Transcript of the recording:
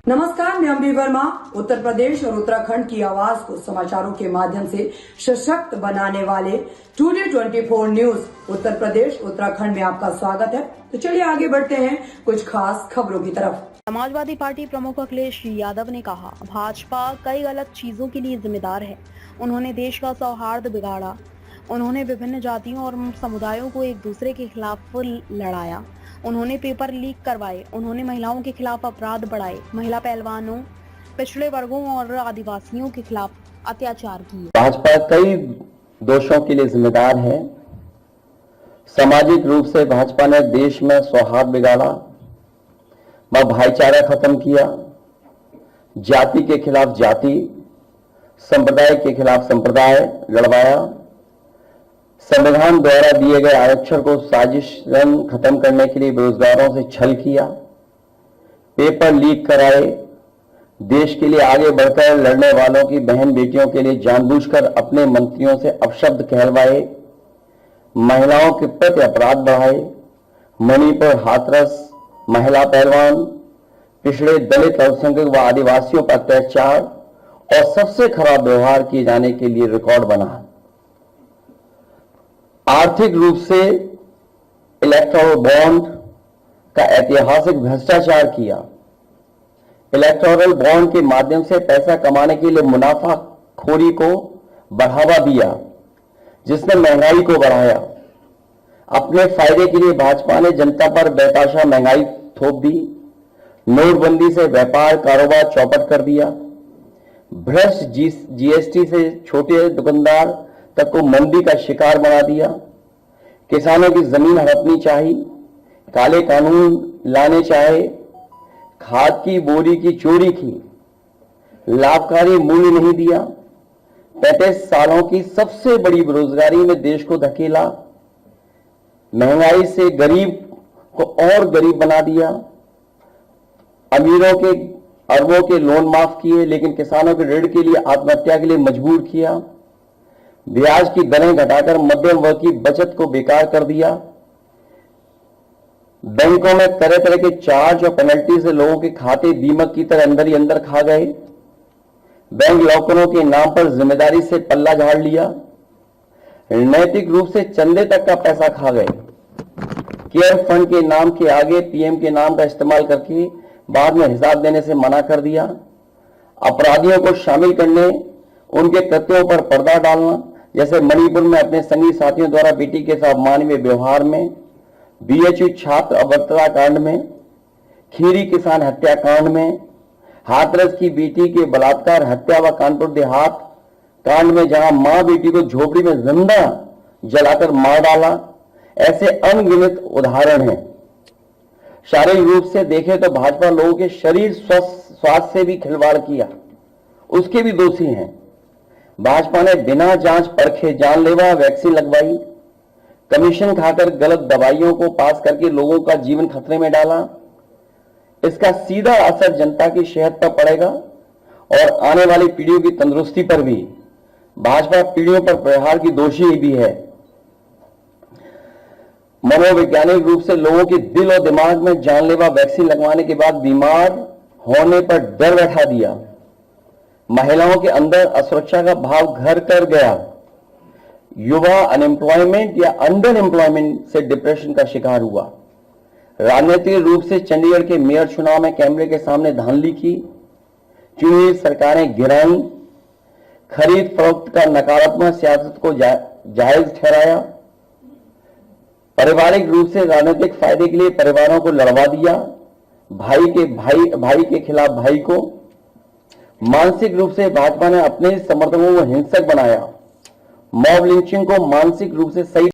नमस्कार, मैं अम्बी वर्मा। उत्तर प्रदेश और उत्तराखंड की आवाज को समाचारों के माध्यम से सशक्त बनाने वाले टुडे 24 न्यूज उत्तर प्रदेश उत्तराखंड में आपका स्वागत है। तो चलिए आगे बढ़ते हैं कुछ खास खबरों की तरफ। समाजवादी पार्टी प्रमुख अखिलेश यादव ने कहा, भाजपा कई गलत चीजों के लिए जिम्मेदार है। उन्होंने देश का सौहार्द बिगाड़ा। उन्होंने विभिन्न जातियों और समुदायों को एक दूसरे के खिलाफ लड़ाया। उन्होंने पेपर लीक करवाए। उन्होंने महिलाओं के खिलाफ अपराध बढ़ाए। महिला पहलवानों, पिछड़े वर्गों और आदिवासियों के खिलाफ अत्याचार किए। भाजपा कई दोषों के लिए जिम्मेदार है। सामाजिक रूप से भाजपा ने देश में सौहार्द बिगाड़ा, भाईचारा खत्म किया, जाति के खिलाफ जाति, संप्रदाय के खिलाफ संप्रदाय लड़वाया, संविधान द्वारा दिए गए आरक्षण को साजिशन खत्म करने के लिए बेरोजगारों से छल किया, पेपर लीक कराए, देश के लिए आगे बढ़कर लड़ने वालों की बहन बेटियों के लिए जानबूझकर अपने मंत्रियों से अपशब्द कहलवाए, महिलाओं के प्रति अपराध बढ़ाए, मणिपुर हाथरस, महिला पहलवान, पिछड़े दलित अल्पसंख्यक व आदिवासियों पर अत्याचार और सबसे खराब व्यवहार किए जाने के लिए रिकॉर्ड बना। आर्थिक रूप से इलेक्टोरल बॉन्ड का ऐतिहासिक भ्रष्टाचार किया। इलेक्टोरल बॉन्ड के माध्यम से पैसा कमाने के लिए मुनाफाखोरी को बढ़ावा दिया, जिसने महंगाई को बढ़ाया। अपने फायदे के लिए भाजपा ने जनता पर बेतहाशा महंगाई थोप दी। नोटबंदी से व्यापार कारोबार चौपट कर दिया। भ्रष्ट जीएसटी से छोटे दुकानदार तक को मंदी का शिकार बना दिया। किसानों की जमीन हड़पनी चाहिए, काले कानून लाने चाहे, खाद की बोरी की चोरी की, लाभकारी मूल्य नहीं दिया, 35 सालों की सबसे बड़ी बेरोजगारी में देश को धकेला, महंगाई से गरीब को और गरीब बना दिया, अमीरों के अरबों के लोन माफ किए लेकिन किसानों के ऋण के लिए आत्महत्या के लिए मजबूर किया, ब्याज की दरें घटाकर मध्यम वर्ग की बचत को बेकार कर दिया, बैंकों में तरह तरह के चार्ज और पेनल्टी से लोगों के खाते दीमक की तरह अंदर ही अंदर खा गए, बैंक लॉकरों के नाम पर जिम्मेदारी से पल्ला झाड़ लिया, नैतिक रूप से चंदे तक का पैसा खा गए, केयर फंड के नाम के आगे पीएम के नाम का इस्तेमाल करके बाद में हिसाब देने से मना कर दिया, अपराधियों को शामिल करने, उनके कृत्यों पर पर्दा डालना, जैसे मणिपुर में अपने संगी साथियों द्वारा बेटी के साथ मानवीय व्यवहार में, बीएचयू छात्र अभद्रता कांड में, खीरी किसान हत्याकांड में, हाथरस की बेटी के बलात्कार हत्या व कानपुर देहात कांड में जहां मां बेटी को झोपड़ी में जिंदा जलाकर मार डाला, ऐसे अनगिनत उदाहरण हैं। शारीरिक रूप से देखें तो भाजपा लोगों के शरीर स्वास्थ्य से भी खिलवाड़ किया, उसके भी दोषी हैं। भाजपा ने बिना जांच परखे जानलेवा वैक्सीन लगवाई, कमीशन खाकर गलत दवाइयों को पास करके लोगों का जीवन खतरे में डाला। इसका सीधा असर जनता की सेहत पर पड़ेगा और आने वाली पीढ़ियों की तंदुरुस्ती पर भी। भाजपा पीढ़ियों पर प्रहार की दोषी भी है। मनोवैज्ञानिक रूप से लोगों के दिल और दिमाग में जानलेवा वैक्सीन लगवाने के बाद बीमार होने पर डर बैठा दिया। महिलाओं के अंदर असुरक्षा का भाव घर कर गया। युवा अनएम्प्लॉयमेंट या अंडर एम्प्लॉयमेंट से डिप्रेशन का शिकार हुआ। राजनीतिक रूप से चंडीगढ़ के मेयर चुनाव में कैमरे के सामने धांधली की, चुनी सरकारें गिराई, खरीद फरोख्त का नकारात्मक सियासत को जायज ठहराया, पारिवारिक रूप से राजनीतिक फायदे के लिए परिवारों को लड़वा दिया, भाई के खिलाफ भाई को। मानसिक रूप से भाजपा ने अपने समर्थकों को हिंसक बनाया, मॉब लिंचिंग को मानसिक रूप से सही